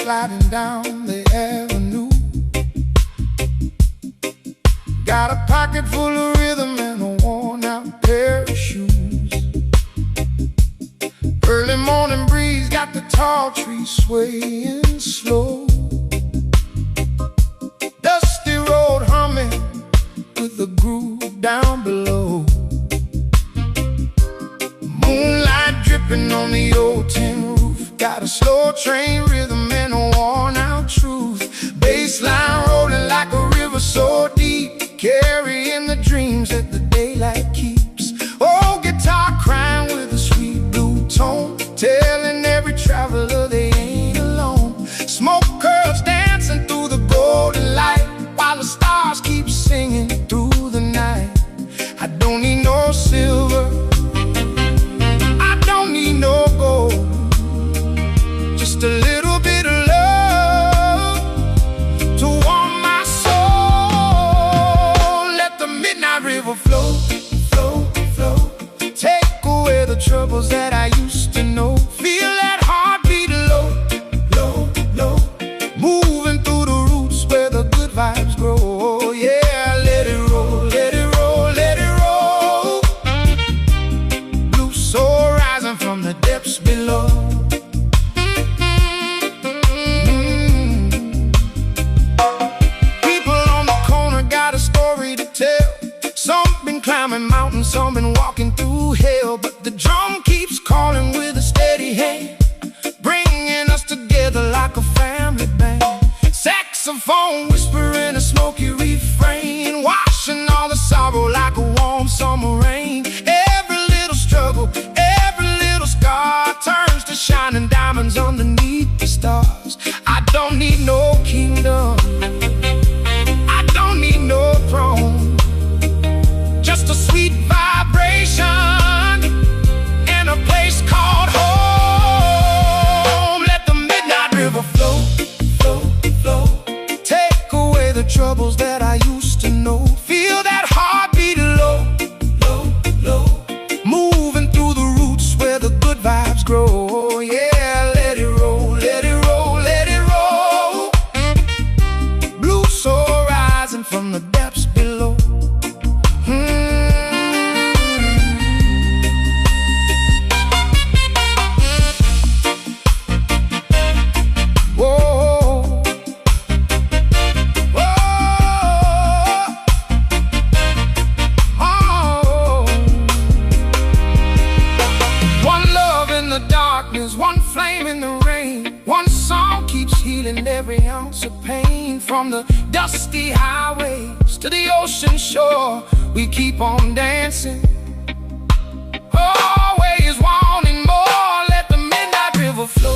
sliding down the avenue. Got a pocket full of rhythm and a worn-out pair of shoes. Early morning breeze got the tall trees swaying slow. Dusty road humming with the groove down below. Moonlight dripping on the old tin roof. Got a slow train rhythm and a worn-out truth. Bassline rolling like a river so deep, carrying the dreams that the daylight keeps. Oh, guitar crying with a sweet blue tone, telling every traveler they ain't alone. Smoke curls dancing through the golden light, while the stars keep singing through the night. I don't need no silver, I don't need no gold, just a little bit of love to warm my soul. Let the midnight river flow, flow, flow. Take away the troubles that I used to know. Feel that heartbeat low, low, low. Moving through the roots where the good vibes grow. Oh yeah, let it roll, let it roll, let it roll. Blue soul rising from the depths below. Some been climbing mountains, some been walking through hell, but the drum keeps calling with a steady hand, bringing us together like a family band. Saxophone whispering a smoky refrain, washing all the sorrow like a warm summer rain. Every little struggle, every little scar turns to shining diamonds underneath the stars. I don't need no kingdom, I don't need no throne, just a sweet vibration in a place called home. Let the midnight river flow, flow, flow. Take away the troubles that I used to know. Feel that heartbeat low, low, low. Moving through the roots where the good vibes grow. Oh yeah, let it roll, let it roll, let it roll. Blue soul rising from the depths below. One flame in the rain, one song keeps healing every ounce of pain. From the dusty highways to the ocean shore, we keep on dancing, always wanting more. Let the midnight river flow.